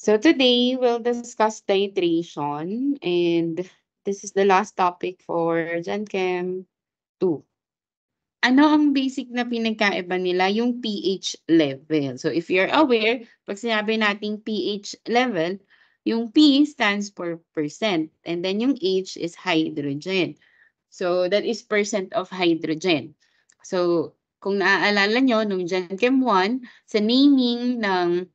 So today we'll discuss titration, and this is the last topic for Gen Chem 2. Ano ang basic na pinagkaiba nila? Yung pH level. So if you're aware, pag sinabi nating pH level, yung P stands for percent and then yung H is hydrogen. So that is percent of hydrogen. So kung naaalala nyo, nung Gen Chem 1, sa naming ng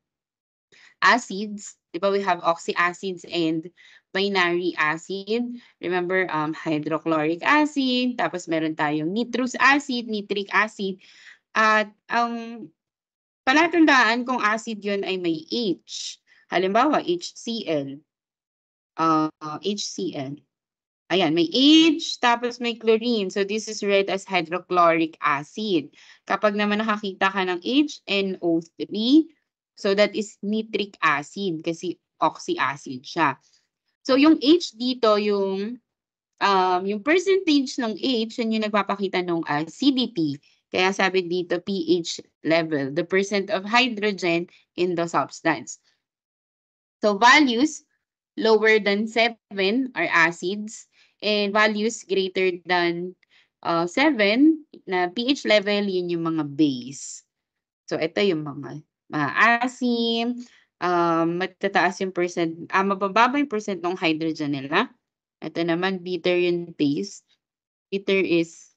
acids, di ba we have oxyacids and binary acid. Remember, hydrochloric acid, tapos meron tayong nitrous acid, nitric acid, at ang palatandaan kung acid yon ay may H. Halimbawa, HCl. HCl. Ayan, may H, tapos may chlorine. So this is read as hydrochloric acid. Kapag naman nakakita ka ng HNO3, so that is nitric acid kasi oxyacid siya. So yung H dito, yung percentage ng H, yun yung nagpapakita ng acidity. Kaya sabi dito pH level, the percent of hydrogen in the substance. So values lower than 7 are acids and values greater than 7 na pH level, yun yung mga base. So ito yung mga asim, matataas yung percent, mabababa yung percent ng hydrogen nila. Ito naman, bitter yung taste. Bitter is,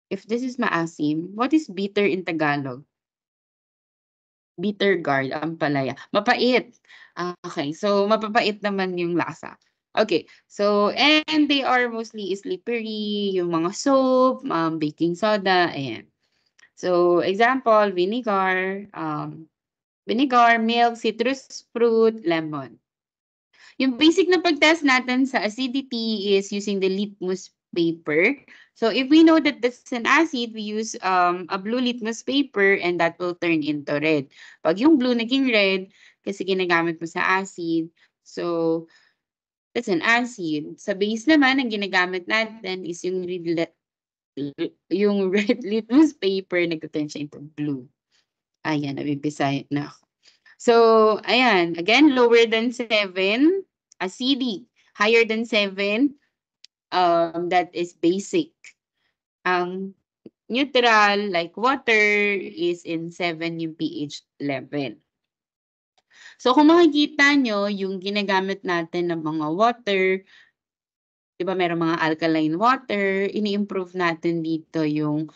if this is maasim, what is bitter in Tagalog? Bitter gourd, ampalaya. Mapait. Okay, so mapapait naman yung lasa. Okay, so and they are mostly slippery, yung mga soap, baking soda, ayan. So example, vinegar, milk, citrus fruit, lemon. Yung basic na pag-test natin sa acidity is using the litmus paper. So if we know that this is an acid, we use a blue litmus paper and that will turn into red. Pag yung blue naging red, kasi ginagamit mo sa acid, so that's an acid. Sa base naman, ang ginagamit natin is yung red litmus paper, nag-turn siya into blue. Ayan, nabibisay na ako. So, ayan, again, lower than 7, acidic. Higher than 7, that is basic. Ang neutral, like water, is in 7 yung pH level. So, kung makikita nyo, yung ginagamit natin ng mga water, di ba merong mga alkaline water, ini-improve natin dito yung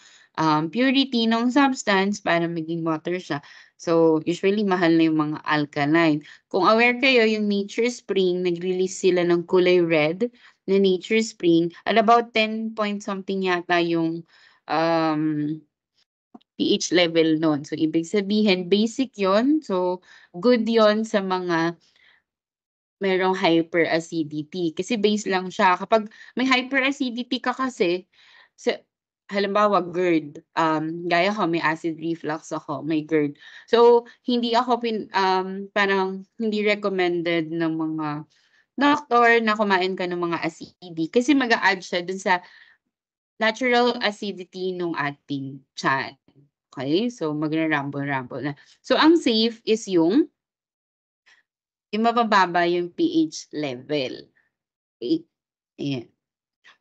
purity ng substance para maging water siya. So, usually mahal na yung mga alkaline. Kung aware kayo, yung Nature Spring, nag-release sila ng kulay red na Nature Spring. At about 10 point something yata yung pH level nun. So, ibig sabihin, basic yon. So, good yon sa mga merong hyperacidity. Kasi base lang siya. Kapag may hyperacidity ka kasi, sa, halimbawa GERD, gaya ko, may acid reflux ako, may GERD. So, hindi ako, parang hindi recommended ng mga doctor na kumain ka ng mga acidic. Kasi mag-a-add siya dun sa natural acidity ng ating tiyan. Okay? So, magra-rumble-rumble na. So, ang safe is yung mabababa yung pH level. Okay? Ayan.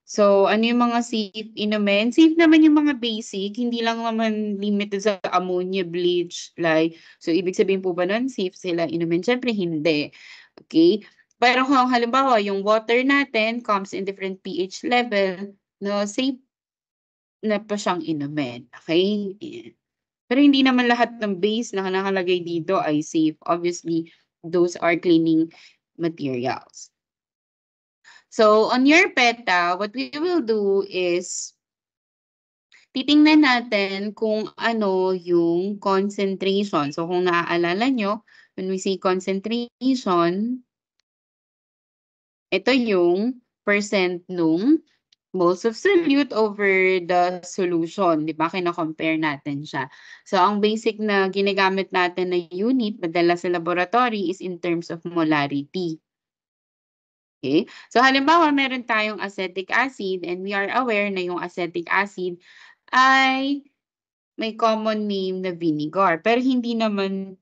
So, ano yung mga safe inumin? Safe naman yung mga basic, hindi lang naman limited sa ammonia, bleach, like, so ibig sabihin po ba nun, safe sila inumin? Siyempre, hindi. Okay? Pero kung halimbawa, yung water natin comes in different pH level, no, safe na pa siyang inumin. Okay? Ayan. Pero hindi naman lahat ng base na nakalagay dito ay safe. Obviously, those are cleaning materials. So, on your PETA, what we will do is titingnan natin kung ano yung concentration. So, kung naaalala nyo, when we say concentration, ito yung percent nung moles of solute over the solution. Di ba? Kina-compare natin siya. So, ang basic na ginagamit natin na unit, madalas sa laboratory, is in terms of molarity. Okay? So, halimbawa, meron tayong acetic acid and we are aware na yung acetic acid ay may common name na vinegar. Pero hindi naman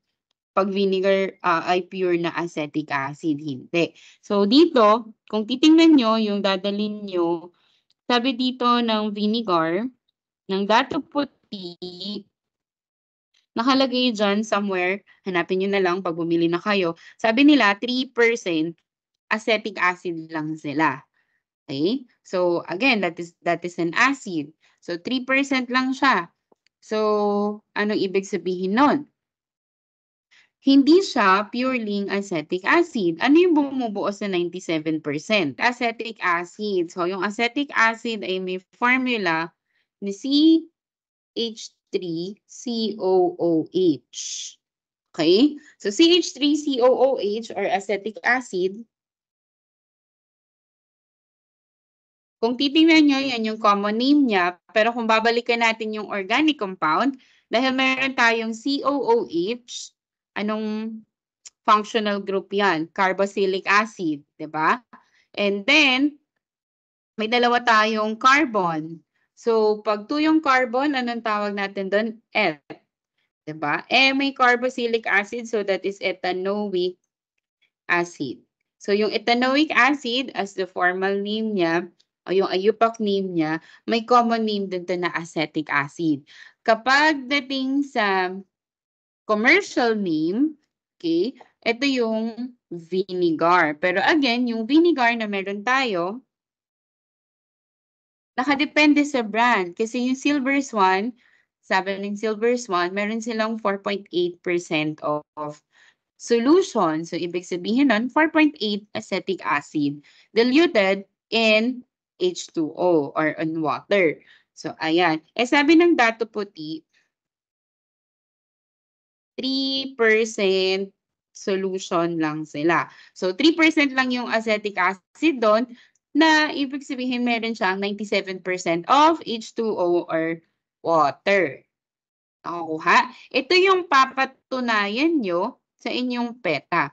pag vinegar ay pure na acetic acid, hindi. So dito, kung titingnan nyo, yung dadalhin nyo, sabi dito ng vinegar, ng dato puti, nakalagay dyan somewhere, hanapin nyo na lang pag bumili na kayo. Sabi nila, 3% acetic acid lang sila. Okay? So again, that is an acid. So 3% lang siya. So anong ibig sabihin nun? Hindi siya purely acetic acid. Ano yung bumubuo sa 97%? Acetic acid. So yung acetic acid ay may formula ni CH3COOH. Okay? So CH3COOH or acetic acid, kung titingnan nyo, yan yung common name niya. Pero kung babalikan natin yung organic compound, dahil meron tayong COOH, anong functional group yan? Carboxylic acid, di ba? And then, may dalawa tayong carbon. So, pag 2 yung carbon, anong tawag natin doon? F. Di ba? May carboxylic acid, so that is ethanoic acid. So, yung ethanoic acid, as the formal name niya, o yung IUPAC name niya, may common name din to na acetic acid. Kapag dating sa commercial name, okay, ito yung vinegar. Pero again, yung vinegar na meron tayo, nakadepende sa brand. Kasi yung Silver Swan, sabi ng Silver Swan, meron silang 4.8% of solution. So, ibig sabihin nun, 4.8 acetic acid diluted in H2O or in water. So, ayan. Sabi ng dato puti, 3% solution lang sila. So, 3% lang yung acetic acid doon na ibig sabihin meron siyang 97% of H2O or water. Nakukuha? Ito yung papatunayan nyo sa inyong PETA.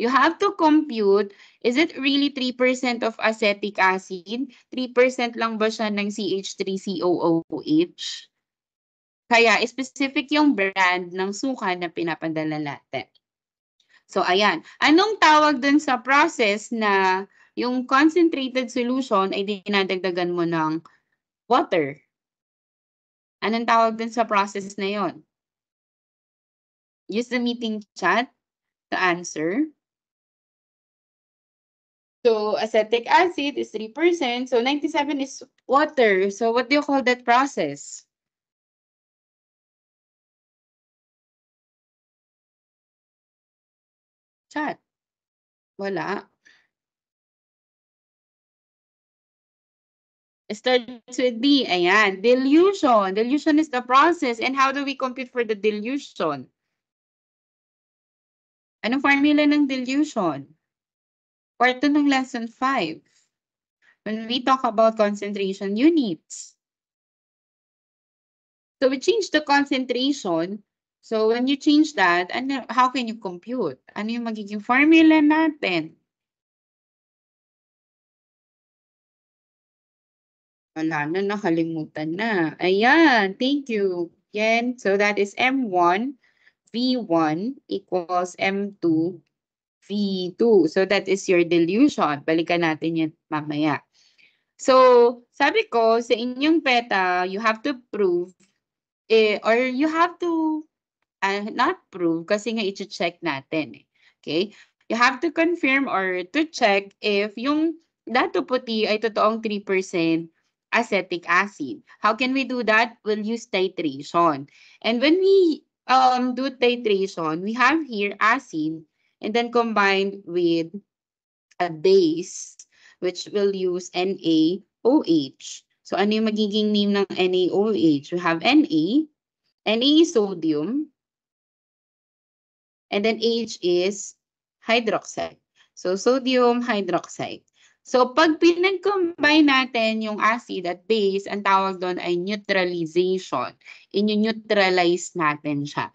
You have to compute, is it really 3% of acetic acid? 3% lang ba siya ng CH3COOH? Kaya specific yung brand ng suka na pinapadala natin. So ayan, anong tawag dun sa process na yung concentrated solution ay dinadagdagan mo ng water? Anong tawag dun sa process na yon? Use the meeting chat to answer. So acetic acid is 3%, so 97 is water. So what do you call that process? Chat. Wala. Starts with D. Ayan. Dilution. Dilution is the process. And how do we compute for the dilution? Anong formula ng dilution? Part 2 ng lesson 5. When we talk about concentration units. So we change the concentration. So when you change that, how can you compute? Ano yung magiging formula natin? Wala na, nakalimutan na. Ayan, thank you. Yan, so that is M1 V1 equals M2 V2. So that is your dilution. Balikan natin yan mamaya. So, sabi ko, sa inyong PETA, you have to prove, or you have to, not prove, kasi nga i-check natin. Okay? You have to confirm or to check if yung dato puti ay totoong 3% acetic acid. How can we do that? We'll use titration. And when we do titration, we have here acid and then combined with a base which will use NaOH. So ano yung magiging name ng NaOH? We have Na is sodium, and then H is hydroxide. So sodium hydroxide. So pag pinag-combine natin yung acid at base, ang tawag doon ay neutralization. I-neutralize natin siya.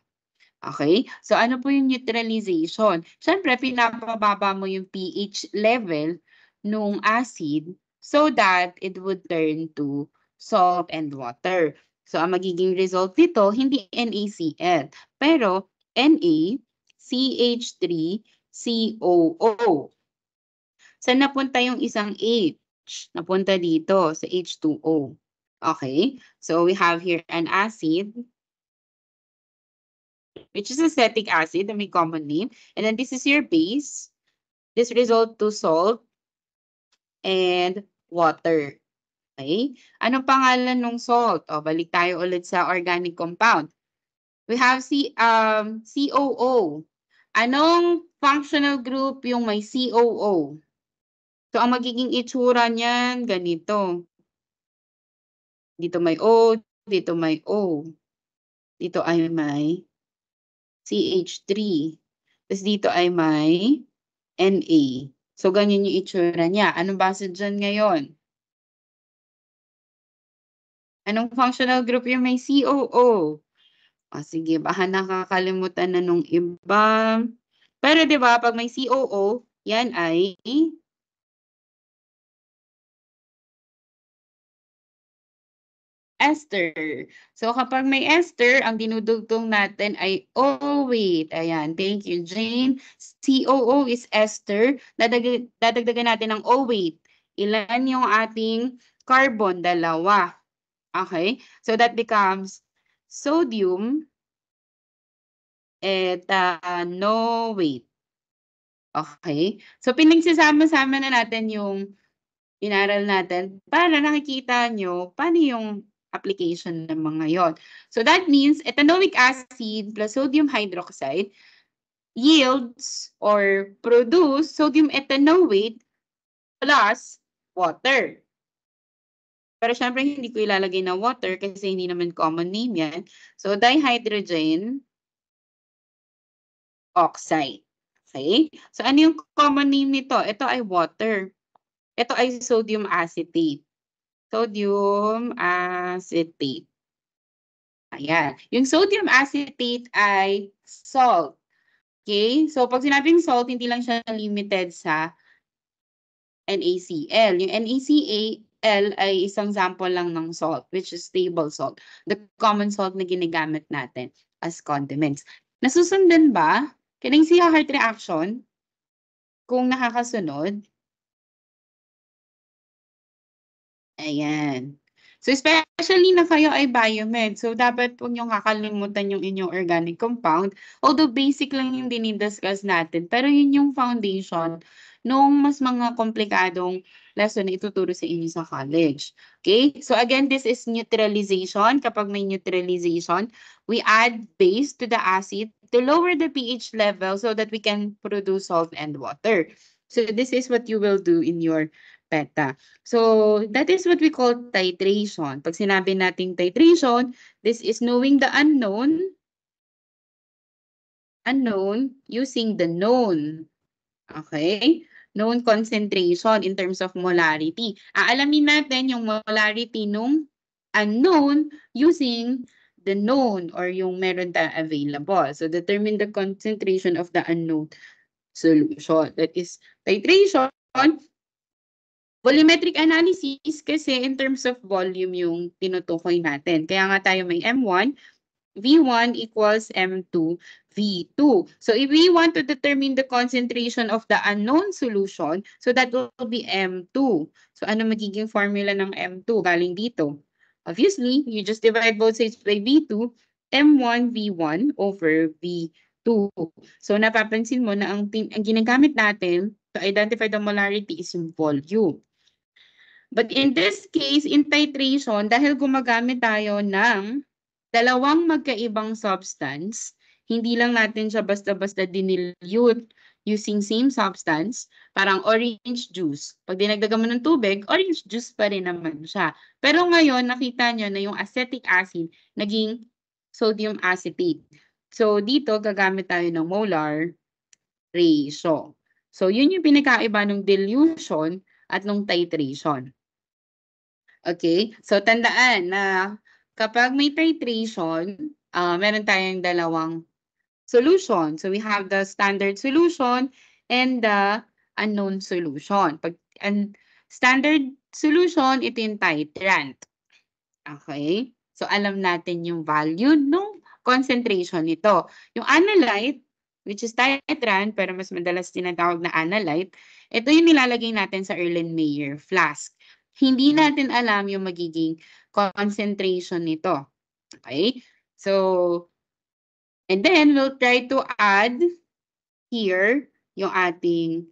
Okay? So ano po yung neutralization? Siyempre, pinapababa mo yung pH level nung acid so that it would turn to salt and water. So ang magiging result nito, hindi NaCl, pero CH3COO. Saan napunta yung isang H? Napunta dito sa H2O. Okay, so we have here an acid, which is acetic acid, the may common name. And then this is your base. This result to salt and water. Okay? Anong pangalan ng salt? O, balik tayo ulit sa organic compound. We have COO. Anong functional group yung may COO? So, ang magiging itsura niyan, ganito. Dito may O, dito may O. Dito ay may CH3. Tapos dito ay may Na. So, ganyan yung itsura niya. Anong base dyan ngayon? Anong functional group yung may COO? O, sige, baka nakakalimutan na nung iba. Pero 'di ba pag may COO, yan ay ester. So kapag may ester, ang dinudugtong natin ay O-weight. Ayan, thank you, Jane. COO is ester. Dadagdagan natin ng O-weight. Ilan yung ating carbon? Dalawa. Okay? So that becomes sodium ethanoate. Okay? So pinagsasama-sama na natin yung inaral natin para nakikita nyo paano yung application ng mga yon. So that means ethanoic acid plus sodium hydroxide yields or produce sodium ethanoate plus water. Pero syempre hindi ko ilalagay na water kasi hindi naman common name yan. So dihydrogen oxide. Okay? So ano yung common name nito? Ito ay water. Ito ay sodium acetate. Sodium acetate. Ayan. Yung sodium acetate ay salt. Okay? So pag sinabing salt, hindi lang siya limited sa NaCl. Yung NaCl ay isang sample lang ng salt, which is table salt. The common salt na ginagamit natin as condiments. Nasusundan ba? Can I see a heart reaction? Kung nakakasunod. Ayan. So, especially na kayo ay biomed. So, dapat huwag niyong kakalimutan yung inyong organic compound. Although, basic lang yung dinidiscuss natin. Pero yun yung foundation nung mas mga komplikadong lesson na ituturo sa inyo sa college. Okay? So, again, this is neutralization. Kapag may neutralization, we add base to the acid to lower the pH level so that we can produce salt and water. So, this is what you will do in your PETA. So, that is what we call titration. Pag sinabi nating titration, this is knowing the unknown using the known. Okay? Known concentration in terms of molarity. Aalamin natin yung molarity nung unknown using the known or yung meron tayong available. So, determine the concentration of the unknown solution. That is titration. Volumetric analysis kasi in terms of volume yung tinutukoy natin. Kaya nga tayo may M1, V1 equals M2, V2. So if we want to determine the concentration of the unknown solution, so that will be M2. So ano magiging formula ng M2? Galing dito. Obviously, you just divide both sides by V2, M1 V1 over V2. So napapansin mo na ang ginagamit natin to identify the molarity is yung volume. But in this case, in titration, dahil gumagamit tayo ng dalawang magkaibang substance, hindi lang natin siya basta-basta dinilute using same substance, parang orange juice. Pag dinagdagan mo ng tubig, orange juice pa rin naman siya. Pero ngayon, nakita nyo na yung acetic acid naging sodium acetate. So dito, gagamit tayo ng molar ratio. So yun yung pinakaiba ng dilution at ng titration. Okay? So, tandaan na kapag may titration, meron tayong dalawang solution. So, we have the standard solution and the unknown solution. Pag standard solution, ito yung titrant. Okay? So, alam natin yung value ng concentration nito. Yung analyte, which is titrant, pero mas madalas tinatawag na analyte, ito yung nilalagay natin sa Erlenmeyer flask. Hindi natin alam yung magiging concentration nito. Okay? So, and then we'll try to add here yung ating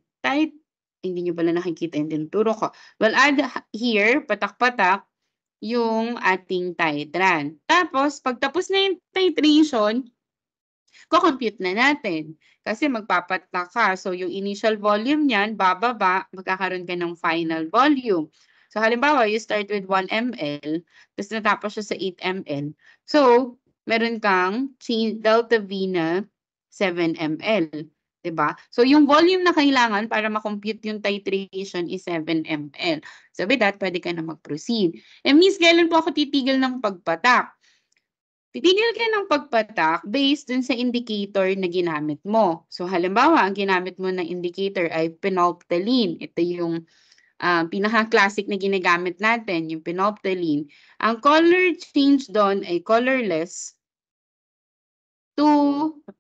hindi nyo pala nakikita yung tinuturo ko. We'll add here, patak-patak, yung ating titrant. Tapos, pagtapos na yung titration, ko-compute na natin. Kasi magpapatak ka. So, yung initial volume niyan, bababa, magkakaroon ka ng final volume. So, halimbawa, you start with 1 ml, tapos natapos siya sa 8 ml. So, meron kang delta V na 7 ml. Diba? So, yung volume na kailangan para makompute yung titration is 7 ml. So, with that, pwede ka na mag-proceed. Miss, kailan po ako titigil ng pagpatak? Titigil ka ng pagpatak based dun sa indicator na ginamit mo. So, halimbawa, ang ginamit mo na indicator ay phenolphthalein. Ito yung pinaka-classic na ginagamit natin, yung phenolphthalein. Ang color change doon ay colorless to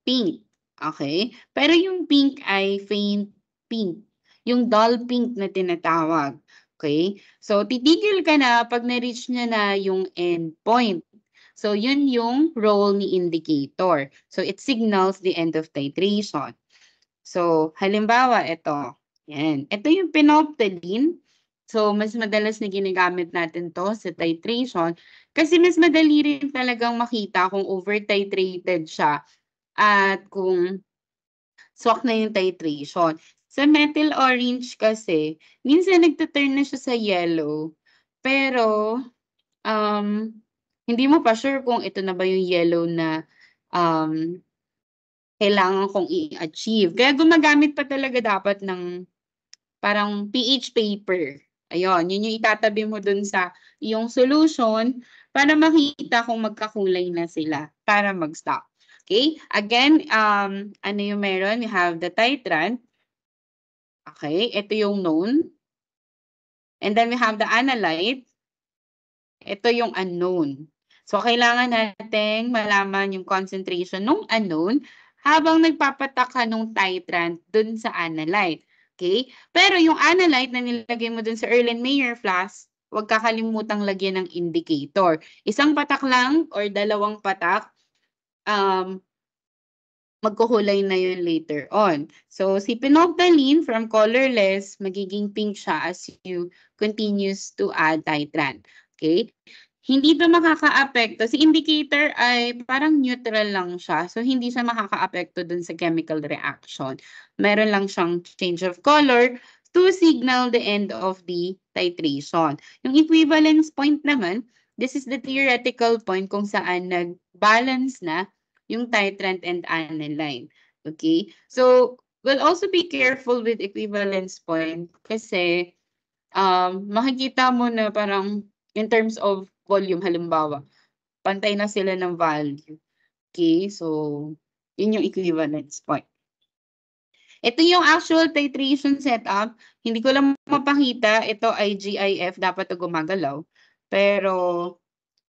pink. Okay? Pero yung pink ay faint pink. Yung dull pink na tinatawag. Okay? So, titigil ka na pag na-reach niya na yung endpoint. So, yun yung role ni indicator. So, it signals the end of titration. So, halimbawa, ito. Yan. Ito yung phenolphthalein. So, mas madalas na ginagamit natin to sa titration kasi mas madali rin talagang makita kung over-titrated siya at kung swak na yung titration. Sa methyl orange kasi, minsan nagtuturn na siya sa yellow. Pero, hindi mo pa sure kung ito na ba yung yellow na kailangan kong i-achieve. Kaya gumagamit pa talaga dapat ng parang pH paper. Ayun, yun yung itatabi mo dun sa iyong solution para makita kung magkakulay na sila para mag-stop. Okay? Again, ano yung meron? We have the titrant. Okay, ito yung known. And then we have the analyte. Ito yung unknown. So, kailangan nating malaman yung concentration ng unknown habang nagpapatak ka ng titrant dun sa analyte. Okay? Pero yung analyte na nilagay mo dun sa Erlenmeyer flask, huwag kakalimutang lagyan ng indicator. Isang patak lang or dalawang patak, magkukulay na yun later on. So, si phenolphthalein from colorless, magiging pink siya as you continues to add titrant. Okay? Hindi ito makaka-apekto. Si indicator ay parang neutral lang siya. So, hindi siya makaka-apekto dun sa chemical reaction. Meron lang siyang change of color to signal the end of the titration. Yung equivalence point naman, this is the theoretical point kung saan nag-balance na yung titrant and aniline. Okay? So, we'll also be careful with equivalence point kasi makikita mo na parang in terms of volume, halimbawa, pantay na sila ng value. Okay? So, yun yung equivalence point. Ito yung actual titration setup. Hindi ko lang mapakita. Ito ay GIF. Dapat ito gumagalaw. Pero,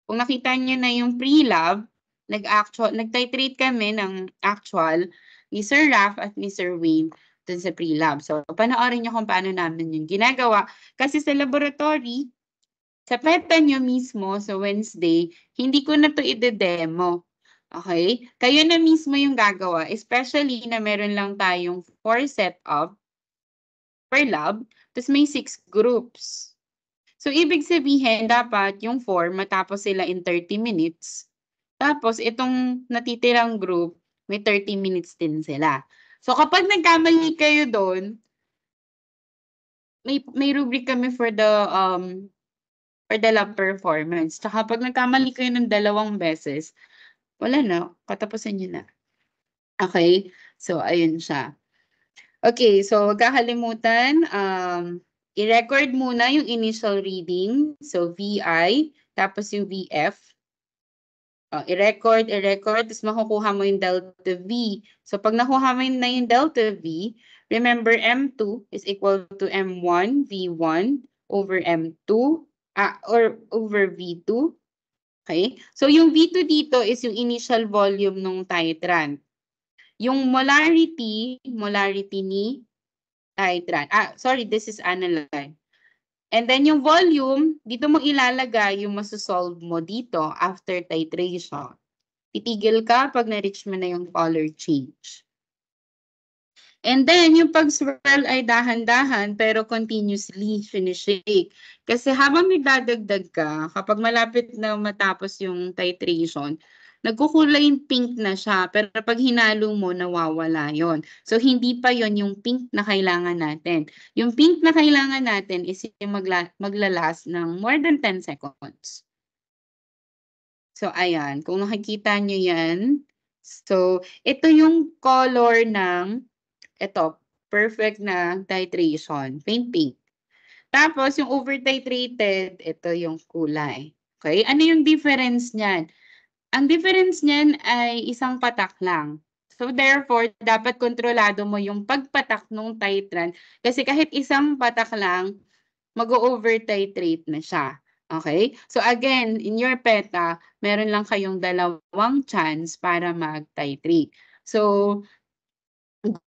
kung nakita niyo na yung pre-lab, nag-titrate kami ng actual ni Sir Raf at ni Sir Wayne dun sa pre-lab. So, panoorin niyo kung paano namin yung ginagawa. Kasi sa laboratory, sa PETA nyo mismo, sa Wednesday, hindi ko na to i-demo. Okay? Kayo na mismo yung gagawa, especially na meron lang tayong 4 setup per lab, tapos may 6 groups. So, ibig sabihin, dapat yung 4, matapos sila in 30 minutes. Tapos, itong natitirang group, may 30 minutes din sila. So, kapag nagkamali kayo doon, may rubric kami for the lab performance. Tsaka pag nagkamali kayo ng 2 beses, wala na, katapusan nyo na. Okay? So, ayun siya. Okay, so huwag kakalimutan, i-record muna yung initial reading. So, VI, tapos yung VF. I-record, tapos makukuha mo yung delta V. So, pag nakuha mo na yung delta V, remember M2 is equal to M1 V1 over M2 or over V2. Okay? So, yung V2 dito is yung initial volume ng titrant. yung molarity ni titrant. Sorry, this is aniline. And then yung volume, dito mo ilalagay yung masosolve mo dito after titration. Titigil ka pag na-reach mo na yung color change. And then, yung pag-swirl ay dahan-dahan pero continuously sinishake. Kasi habang nagdadagdag ka, kapag malapit na matapos yung titration, nagkukulay pink na siya. Pero pag hinalo mo, nawawala yon. So, hindi pa yon yung pink na kailangan natin. Yung pink na kailangan natin is yung maglalast ng more than 10 seconds. So, ayan. Kung nakikita nyo yan. So, ito yung color ng ito, perfect na titration, faint pink. Tapos, yung over-titrated, ito yung kulay. Okay? Ano yung difference niyan? Ang difference niyan ay isang patak lang. So, therefore, dapat kontrolado mo yung pagpatak ng titrant kasi kahit isang patak lang, mag-over-titrate na siya. Okay? So, again, in your PETA, meron lang kayong dalawang chance para mag-titrate. So,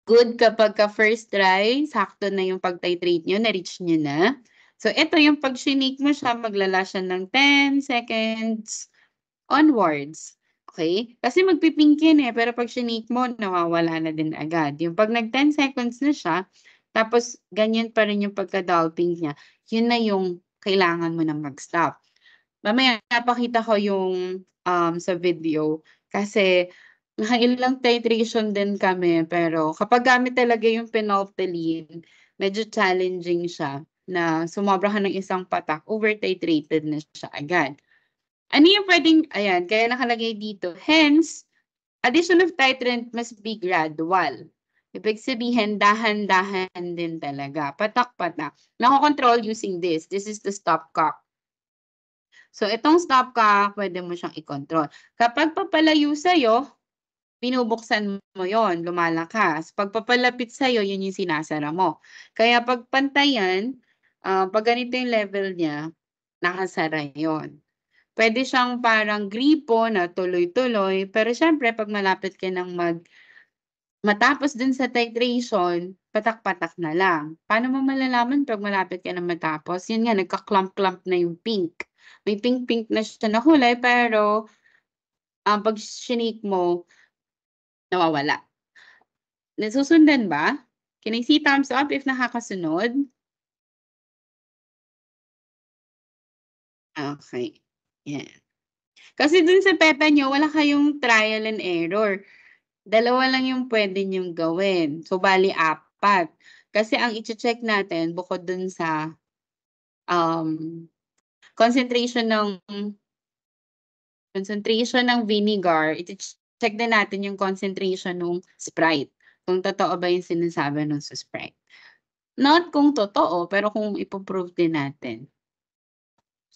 good kapag ka first try, sakto na yung pag-titrate nyo, na-reach nyo na. So, ito yung pag shinake mo siya, maglala siya ng 10 seconds onwards. Okay? Kasi magpipinkin pero pag shinake mo, nawawala na din agad. Yung pag nag 10 seconds na siya, tapos ganyan pa rin yung pagka-dull pink niya, yun na yung kailangan mo na mag-stop. Mamaya, napakita ko yung sa video kasi ilang titration din kami, pero kapag gamit talaga yung phenolphthalein, medyo challenging siya na sumobrahan ng isang patak, over-titrated na siya agad. Ano yung pwedeng, ayan, kaya nakalagay dito, hence, addition of titrant must be gradual. Ibig sabihin, dahan-dahan din talaga, patak-patak. Nako-control using this. This is the stopcock. So, itong stopcock, pwede mo siyang i-control. Kapag papalayo sa'yo, binubuksan mo yon, lumalakas. Pag papalapit sa'yo, yun yung sinasara mo. Kaya pag pantayan, pag ganito yung level niya, nakasara yon. Pwede siyang parang gripo na tuloy-tuloy, pero syempre, pag malapit ka ng matapos din sa titration, patak-patak na lang. Paano mo malalaman pag malapit ka na matapos? Yun nga, nagka-clump-clump na yung pink. May pink-pink na siya na kulay, pero pag shinake mo, nawawala. Nasusundan ba? Can I see thumbs up if nakakasunod? Okay. Yan. Kasi dun sa PETA nyo, wala kayong trial and error. Dalawa lang yung pwede nyong gawin. So, bali 4. Kasi ang i-check natin, bukod dun sa concentration ng vinegar, i-check din natin yung concentration ng Sprite. Kung totoo ba yung sinasabi nun sa Sprite. Not kung totoo, pero kung ipoprove din natin.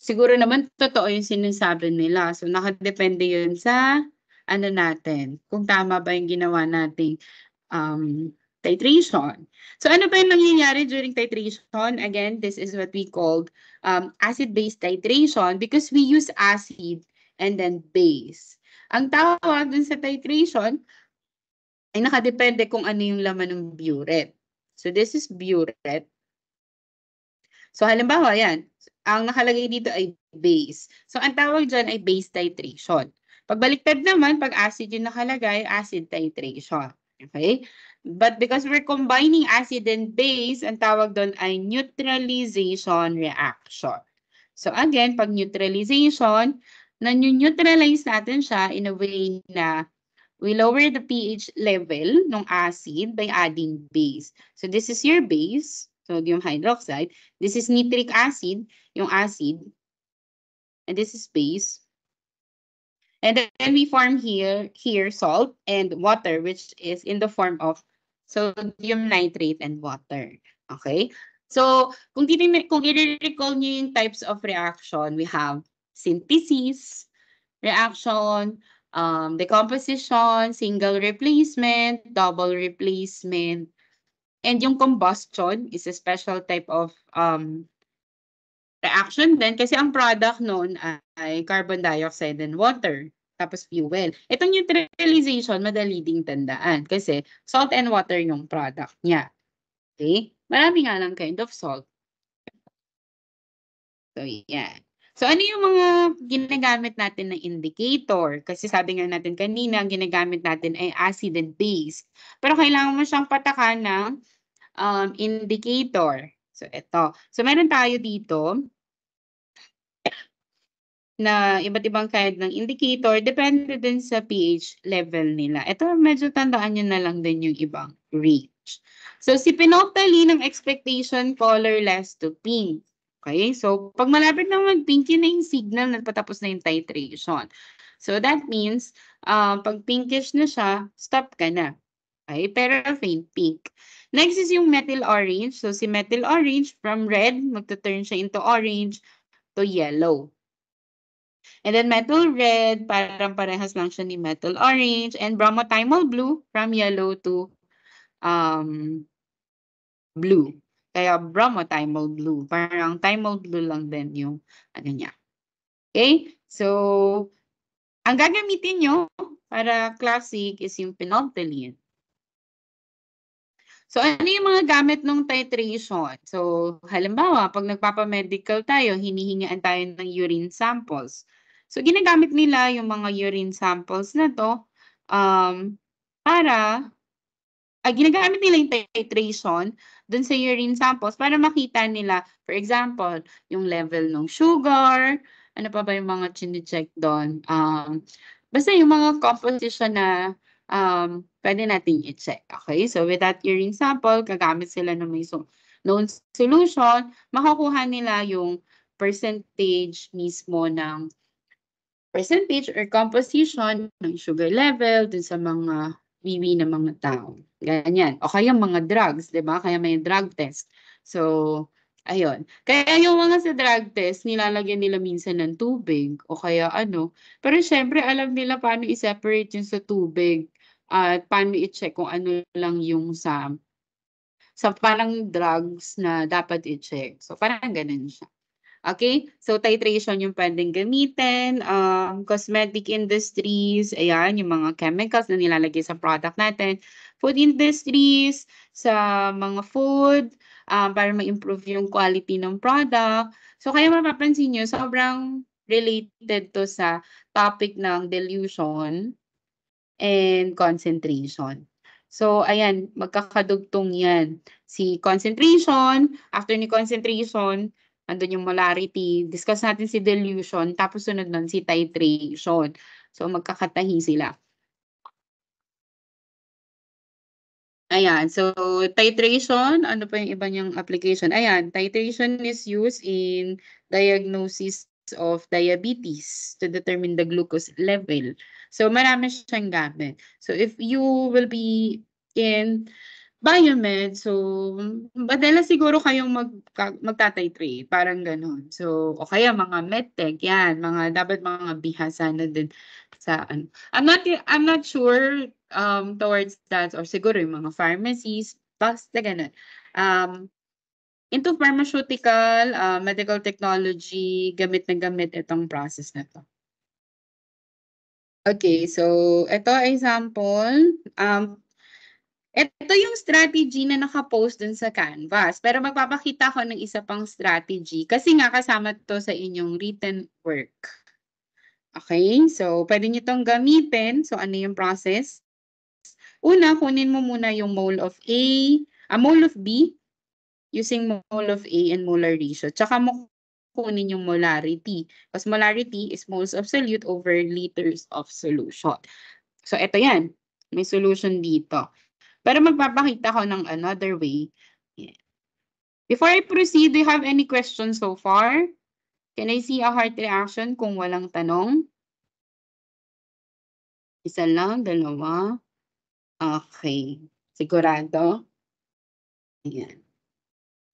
Siguro naman totoo yung sinasabi nila. So, nakadepende yun sa ano natin. Kung tama ba yung ginawa nating titration. So, ano ba yung nangyayari during titration? Again, this is what we called acid-base titration because we use acid and then base. Ang tawag dun sa titration ay nakadepende kung ano yung laman ng burette. So, this is burette. So, halimbawa, yan. Ang nakalagay dito ay base. So, ang tawag dyan ay base titration. Pagbaliktad naman, pag acid yung nakalagay, acid titration. Okay? But because we're combining acid and base, ang tawag doon ay neutralization reaction. So, again, pag neutralization, na-neutralize natin siya in a way na we lower the pH level ng acid by adding base. So, this is your base, sodium hydroxide. This is nitric acid, yung acid. And this is base. And then we form here salt and water, which is in the form of sodium nitrate and water. Okay? So, kung i-recall nyo yung types of reaction, we have synthesis, reaction, decomposition, single replacement, double replacement, and yung combustion is a special type of reaction din kasi ang product noon ay carbon dioxide and water. tapos fuel. Itong neutralization, madali ding tandaan kasi salt and water yung product niya. Okay? Marami nga lang kind of salt. So, yan. So, ano yung mga ginagamit natin na indicator? Kasi sabi nga natin kanina, ang ginagamit natin ay acid and base. Pero kailangan mo siyang patakan ng indicator. So, ito. So, meron tayo dito na iba't ibang kind ng indicator, depende din sa pH level nila. Ito, medyo tandaan nyo na lang din yung ibang range. So, si Pinophthalene ng expectation colorless to pink. Okay, so pag malapit na mag-pink, yun na yung signal na patapos na yung titration. So, that means, pag pinkish na siya, stop ka na. Okay, pero faint pink. Next is yung methyl orange. So, si methyl orange, from red, magta-turn siya into orange to yellow. And then methyl red, parang parehas lang siya ni methyl orange. And bromothymol blue, from yellow to blue. Kaya bromothymol blue. Parang thymol blue lang din yung ano niya. Okay? So, ang gagamitin nyo para classic is yung Pinophthalene. So, ano yung mga gamit ng titration? So, halimbawa, pag nagpapamedical tayo, hinihingaan tayo ng urine samples. So, ginagamit nila yung mga urine samples na to ginagamit nila yung titration dun sa urine samples para makita nila, for example, yung level ng sugar, ano pa ba yung mga chine-check doon? Basta yung mga composition na pwede natin i-check. Okay? So, with that urine sample, gagamit sila ng may known solution, makukuha nila yung percentage mismo ng percentage or composition ng sugar level dun sa mga wiwi ng mga tao. Ganyan. O kaya mga drugs, di ba? Kaya may drug test. So, ayun. Kaya yung mga sa drug test, nilalagyan nila minsan ng tubig o kaya ano. Pero syempre, alam nila paano i-separate yung sa tubig at paano i-check kung ano lang yung sa parang drugs na dapat i-check. So, parang ganun siya. Okay? So, titration yung pwedeng gamitin. Cosmetic industries, ayan, yung mga chemicals na nilalagay sa product natin. Food industries, sa mga food, para ma-improve yung quality ng product. So, kaya mapapansin nyo, sobrang related to sa topic ng dilution and concentration. So, ayan, magkakadugtong yan. Si concentration, after ni concentration, andun yung molarity. Discuss natin si dilution, tapos sunod nun si titration. So, magkakatahi sila. Ayan, so titration, ano pa yung iba niyang application? Ayan, titration is used in diagnosis of diabetes to determine the glucose level. So marami siyang gamit. So if you will be in biomed, so madalas siguro kayong magtatitrate, parang ganun. So, o kaya mga medtech, yan, dapat mga bihasa na din sa ano. I'm not sure towards that or siguro yung mga pharmacies, basta ganun. Into pharmaceutical, medical technology, gamit na gamit itong process na to. Okay, so ito example. Ito yung strategy na nakapost dun sa Canvas. Pero magpapakita ko ng isa pang strategy kasi nga kasama to sa inyong written work. Okay, so pwede nyo itong gamitin. So ano yung process? Una, kunin mo muna yung mole of mole of B using mole of A and molar ratio. Tsaka mo kunin yung molarity. Because molarity is moles of solute over liters of solution. So ito yan. May solution dito. Pero magpapakita ko ng another way. Yeah. Before I proceed, do you have any questions so far? Can I see a heart reaction kung walang tanong? Isa lang, dalawa. Okay. Sigurado? Ayan.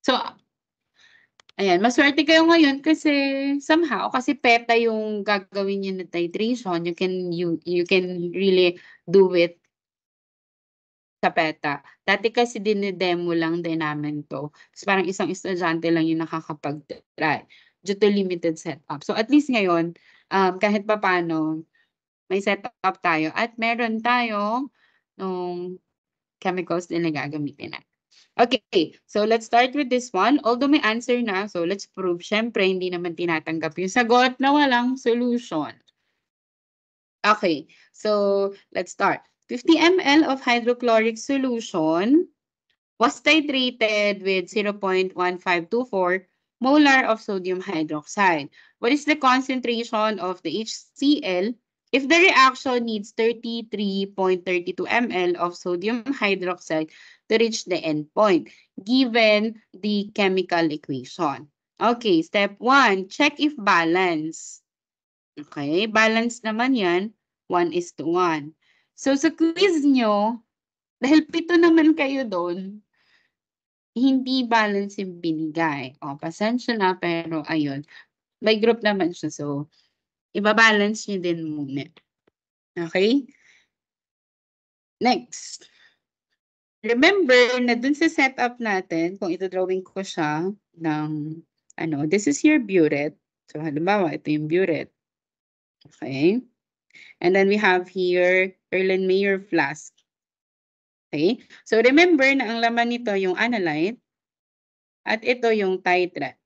So, ayan, maswerte kayo ngayon kasi somehow, kasi PETA yung gagawin niyo na titration, you can really do it sa PETA. Dati kasi dinidemo lang din namin to. Tapos parang isang estudyante lang yung nakakapag-try due to limited setup. So at least ngayon, kahit pa paano, may setup tayo at meron tayong nung chemicals din na gagamitin natin. Okay, so let's start with this one. Although may answer na, so let's prove. Syempre, hindi naman tinatanggap yung sagot na walang solution. Okay, so let's start. 50 ml of hydrochloric solution was titrated with 0.1524 molar of sodium hydroxide. What is the concentration of the HCl if the reaction needs 33.32 ml of sodium hydroxide to reach the endpoint, given the chemical equation? Okay, step 1, check if balance. Okay, balance naman yan, 1:1. So sa quiz nyo, dahil 7 naman kayo doon, hindi balance yung binigay. O, pasensya na, pero ayun. May group naman siya, so ibabalance nyo din muna. Okay? Next. Remember na dun sa setup natin, kung ito-drawing ko siya ng, this is your burette. So, halimbawa, ito yung burette. Okay? And then we have here, Erlenmeyer flask. Okay? So, remember na ang laman nito yung analyte at ito yung titrate.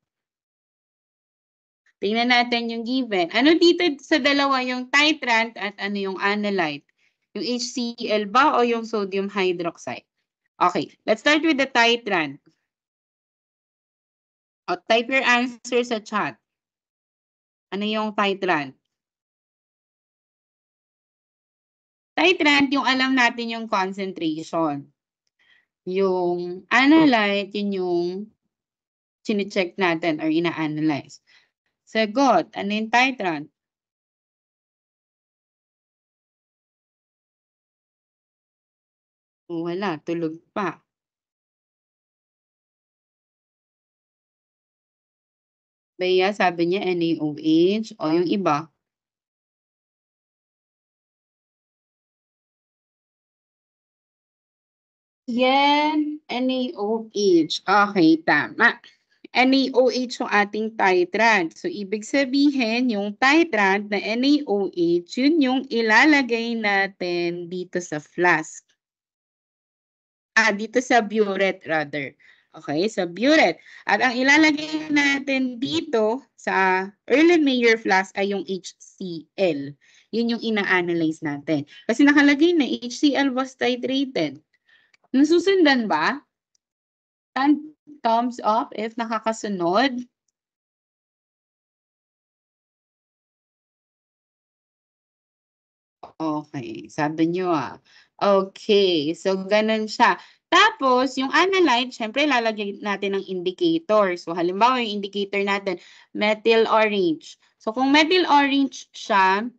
Tingnan natin yung given. Ano dito sa dalawa yung titrant at ano yung analyte? Yung HCl ba o yung sodium hydroxide? Okay, let's start with the titrant. O, type your answer sa chat. Ano yung titrant? Titrant, yung alam natin yung concentration. Yung analyte, yun yung sine-check natin or ina-analyze. Sagot, ano yung titrant? Wala, tulog pa. Bea, sabi niya NaOH o yung iba. Yan, NaOH. Okay, tama. NaOH yung ating titrant. So, ibig sabihin, yung titrant na NaOH, yun yung ilalagay natin dito sa flask. Dito sa burette rather. Okay, sa burette. At ang ilalagay natin dito sa Erlenmeyer flask ay yung HCl. Yun yung ina-analyze natin. Kasi nakalagay na HCl was titrated. Nasusundan ba? Thumbs up if nakakasunod. Okay, sabi nyo Okay, so ganun siya. Tapos, yung analyte, syempre lalagay natin ng indicator. So, halimbawa, yung indicator natin, methyl orange. So, kung methyl orange siya,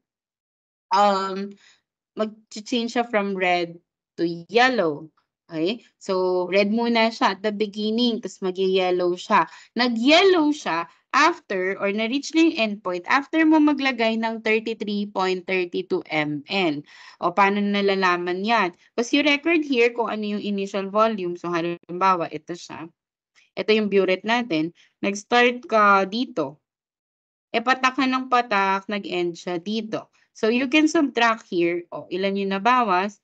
mag-change siya from red to yellow. Okay? So, red muna siya at the beginning, tapos mag-yellow siya. Nag-yellow siya after or na-reach na yung endpoint after mo maglagay ng 33.32 ml. O, paano nalalaman yan? Kasi yung record here kung ano yung initial volume. So, halimbawa, ito siya. Ito yung burette natin. Nag-start ka dito. Patak ka ng patak, nag-end siya dito. So, you can subtract here, ilan yung nabawas?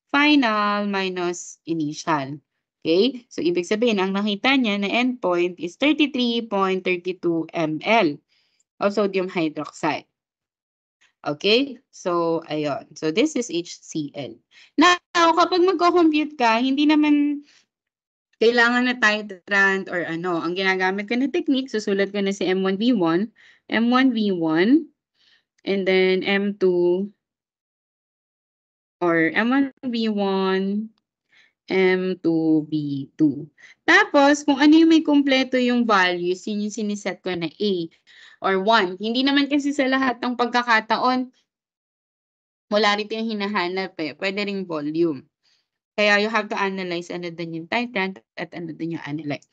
Final minus initial. Okay? So, ibig sabihin, ang nakita niya na endpoint is 33.32 ml of sodium hydroxide. Okay? So, ayun. So, this is HCl. Now, kapag magko-compute ka, hindi naman kailangan na titrant or ano. Ang ginagamit ko na technique, susulat ko na si M1V1, M1V1, and then M2, or M1V1, M2V2. Tapos, kung ano yung may kumpleto yung values, yun yung siniset ko na A or 1. Hindi naman kasi sa lahat ng pagkakataon, molarity yung hinahanap Pwede ring volume. Kaya you have to analyze ano din yung titrant at ano din yung analyte.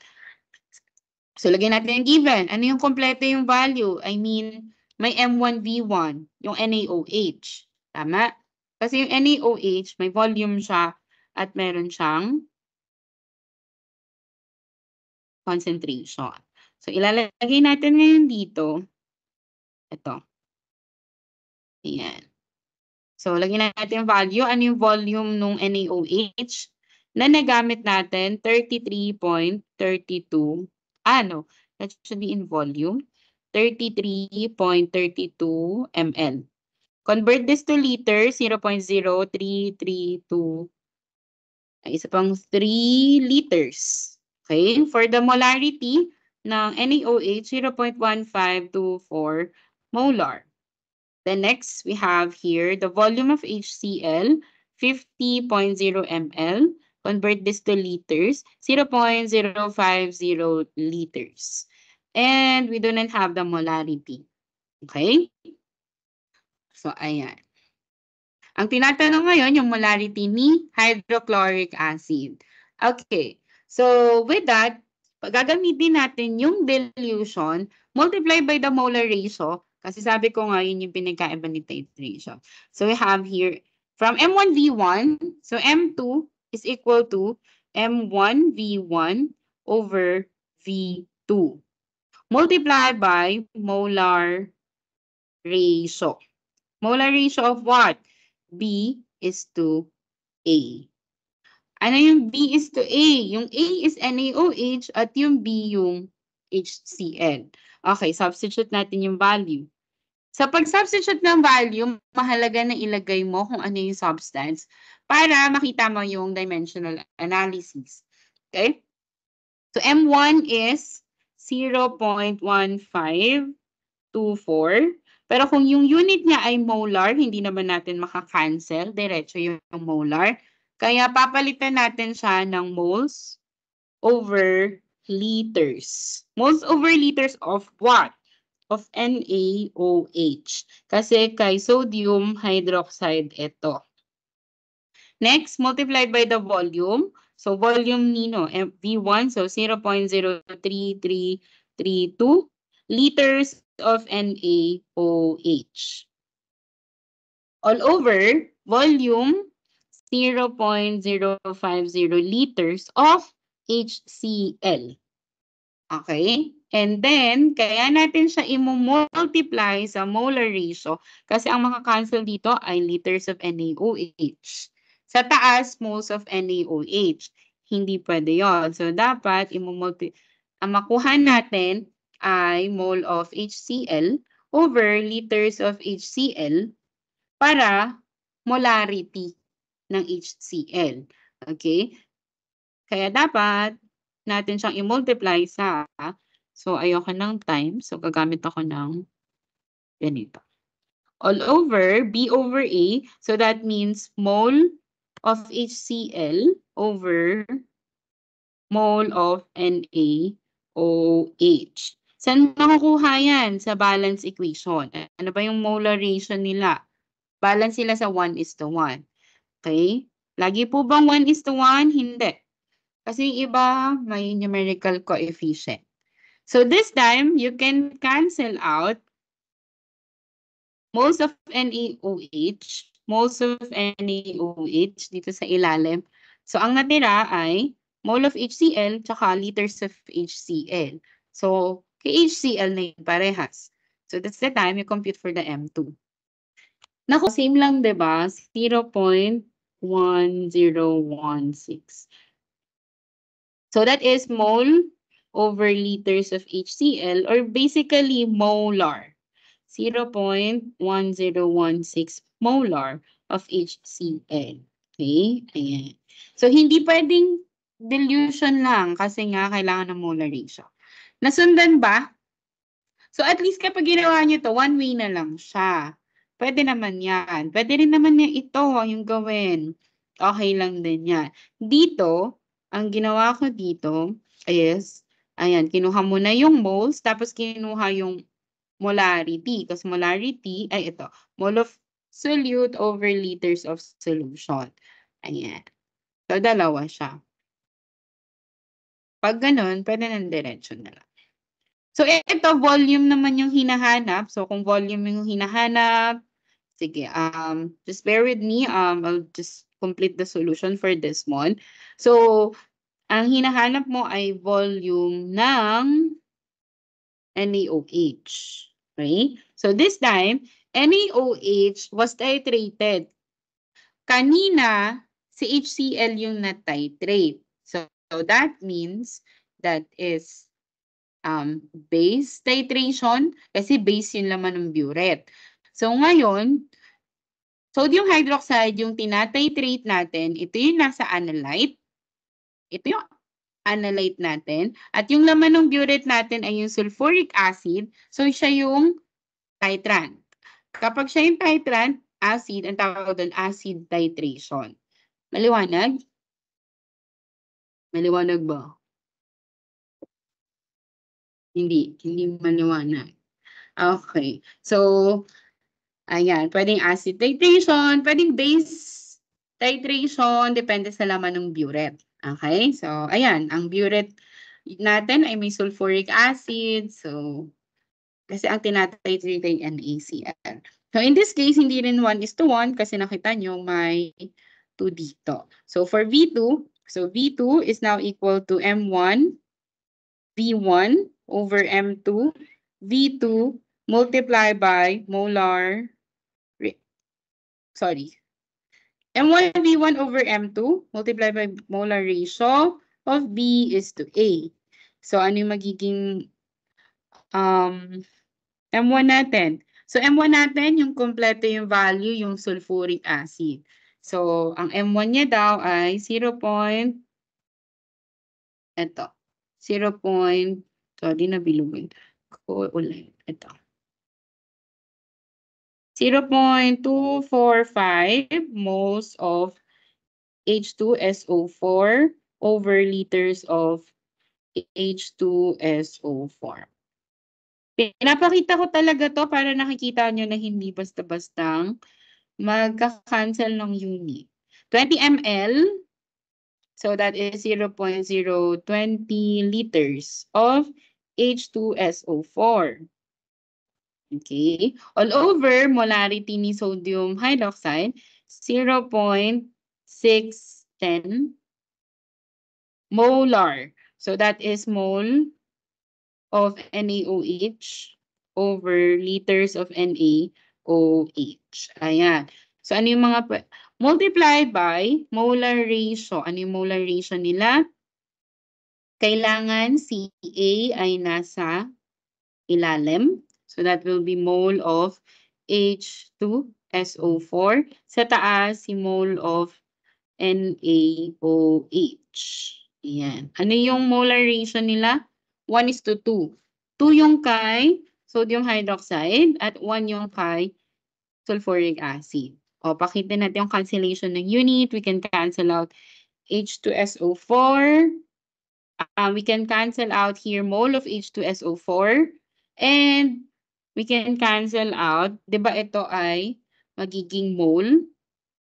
So, lagyan natin yung given. Ano yung kompleto yung value? I mean, may M1V1, yung NaOH. Tama? Kasi yung NaOH, may volume siya at meron siyang concentration. So, ilalagay natin ngayon dito. Ito. Ayan. So, lagyan natin yung value. Ano yung volume nung NaOH na nagamit natin? 33.32. No. That should be in volume. 33.32 ml. Convert this to liters, 0.0332. Isa pang 3 liters. Okay? For the molarity ng NaOH, 0.1524 molar. Then next, we have here the volume of HCl, 50.0 ml. Convert this to liters, 0.050 liters. And we do not have the molarity. Okay? So, ayan. Ang tinatanong ngayon, yung molarity ni hydrochloric acid. Okay. So, with that, gagamitin natin yung dilution multiply by the molar ratio. Kasi sabi ko nga, yun yung pinagkaiba ni titration. So, we have here, from M1V1, so M2 is equal to M1V1 over V2. Multiply by molar ratio. Molar ratio of what? B is to A. Ano yung B is to A? Yung A is NaOH at yung B yung HCl. Okay, substitute natin yung value. Sa pag-substitute ng value, mahalaga na ilagay mo kung ano yung substance para makita mo yung dimensional analysis. Okay? So M1 is 0.1524. Pero kung yung unit niya ay molar, hindi naman natin makakancel. Diretso yung molar. Kaya papalitan natin siya ng moles over liters. Moles over liters of what? Of NaOH. Kasi kay sodium hydroxide ito. Next, multiplied by the volume. So volume nino, V1, so 0.03332 liters of NaOH. All over, volume 0.050 liters of HCl. Okay? And then, kaya natin siya i-multiply sa molar ratio kasi ang makakancel dito ay liters of NaOH. Sa taas, moles of NaOH. Hindi pwede yon. So, dapat ang makuha natin ay mole of HCl over liters of HCl para molarity ng HCl. Okay? Kaya dapat natin siyang i-multiply sa, so ayoko ng times, so gagamit ako ng ganito. All over, B over A, so that means mole of HCl over mole of NaOH. Saan makukuha yan? Sa balance equation. Ano ba yung molar ratio nila? Balance sila sa 1:1. Okay? Lagi po bang 1:1? Hindi. Kasi yung iba may numerical coefficient. So this time, you can cancel out moles of NaOH, dito sa ilalim. So ang natira ay mole of HCl tsaka liters of HCl. So kay HCl na yung parehas. So that's the time you compute for the M2. Naku, same lang, diba? 0.1016. So that is mole over liters of HCl or basically molar. 0.1016 molar of HCl. Okay? Ayan. So hindi pwedeng dilution lang kasi nga kailangan ng molar ratio. Nasundan ba? So at least kapag ginawa nyo to, one way na lang siya. Pwede naman yan. Pwede rin naman niya ito yung gawin. Okay lang din yan. Dito, ang ginawa ko dito is, ayan, kinuha mo na yung moles, tapos kinuha yung molarity. Kasi molarity, ay ito, mole of solute over liters of solution. Ayan. So, dalawa siya. Pag ganun, pwede nang diretso na lang. So, ito, volume naman yung hinahanap. So, kung volume yung hinahanap, sige, just bear with me. I'll just complete the solution for this one. So, ang hinahanap mo ay volume ng NaOH. Okay? So, this time, NaOH was titrated. Kanina, si HCl yung na-titrate. So that means that is base titration kasi base yung laman ng burette. So ngayon, sodium hydroxide yung tinatitrate natin, ito yung nasa analyte. Ito yung analyte natin. At yung laman ng burette natin ay yung sulfuric acid. So siya yung titrant. Kapag siya yung titrant acid, ang tawag doon acid titration. Maliwanag? Maliwanag ba? Hindi maliwanag. Okay. So, ayan, pwedeng acid titration, pwedeng base titration, depende sa laman ng burette. Okay? So, ayan, ang burette natin ay may sulfuric acid. So, kasi ang tinatitrate ay NaCl. So, in this case, hindi rin 1:1 kasi nakita nyo may 2 dito. So, for V2, so V2 is now equal to M1 V1 over M2 V2 multiplied by molar, sorry, M1 V1 over M2 multiplied by molar ratio of B is to A. So, ano yung magiging M1 natin? So, M1 natin, yung kompleto yung value, yung sulfuric acid. So, ang M1 niya daw ay 0. Ito. 0. Sorry, nabilugin ko ulit. Ito. 0.245 moles of H2SO4 over liters of H2SO4. Pinapakita ko talaga to para nakikita nyo na hindi basta-bastang magka-cancel ng unit. 20 ml, so that is 0.020 liters of H2SO4. Okay. All over, molarity ni sodium hydroxide, 0.610 molar. So that is mole of NaOH over liters of NaOH. Ayan. So ano yung mga, multiply by molar ratio. Ano yung molar ratio nila? Kailangan si A ay nasa ilalim. So that will be mole of H2SO4. Sa taas, si mole of NaOH. Ayan. Ano yung molar ratio nila? 1:2. 2 yung kay sodium hydroxide at 1 yung kay sulfuric acid. O, pakita natin yung cancellation ng unit. We can cancel out H2SO4. We can cancel out here mole of H2SO4. And we can cancel out, di ba ito ay magiging mole?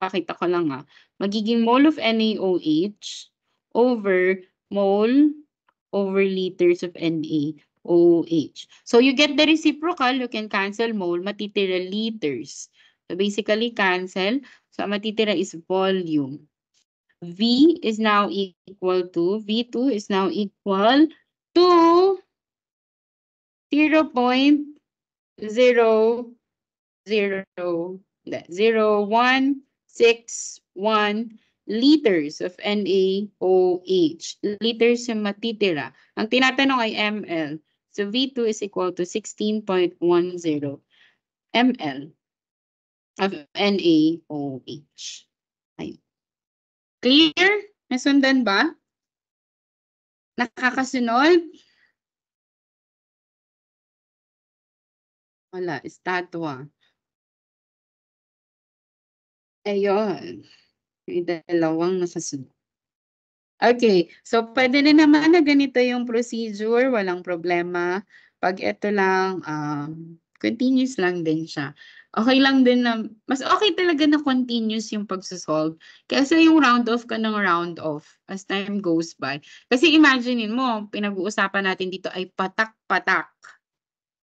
Pakita ko lang magiging mole of NaOH over mole over liters of NaOH. So you get the reciprocal, you can cancel mole, matitira liters. So basically cancel, so matitira is volume. V is now equal to, V2 is now equal to 0.00161 liters of NaOH. Liters yung matitira. Ang tinatanong ay ml. So V2 is equal to 16.10 ml of NaOH. Ayun. Clear? Nasundan ba? Nakakasunod? Wala, estatwa. Ayun. May dalawang nakasunod. Okay, so pwede na naman na ganito yung procedure, walang problema. Pag ito lang, continuous lang din siya. Okay lang din na, mas okay talaga na continuous yung pagsasolve. Kasi yung round off ka ng round off as time goes by. Kasi imaginein mo, pinag-uusapan natin dito ay patak-patak.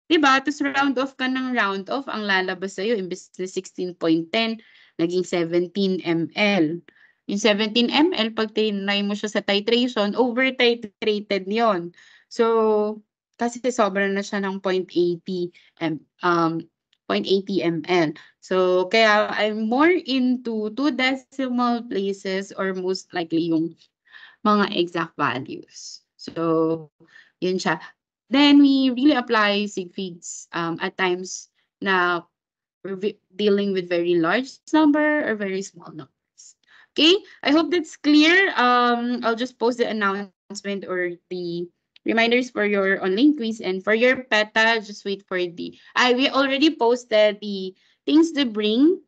Diba? Tapos round off ka ng round off, ang lalabas sa'yo, imbes na 16.10, naging 17 ml. Yung 17 ml, pag tinry mo siya sa titration, over-titrated yon. So, kasi sobra na siya ng 0.80 0.80 ml. So, kaya I'm more into 2 decimal places or most likely yung mga exact values. So, yun siya. Then, we really apply sig figs at times na we're dealing with very large number or very small numbers. Okay, I hope that's clear. I'll just post the announcement or the reminders for your online quiz, and for your PETA, just wait for the. We already posted the things to bring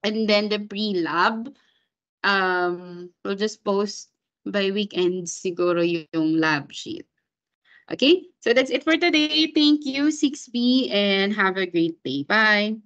and then the pre-lab. We'll just post by weekend siguro yung lab sheet. Okay, so that's it for today. Thank you, 6B, and have a great day. Bye.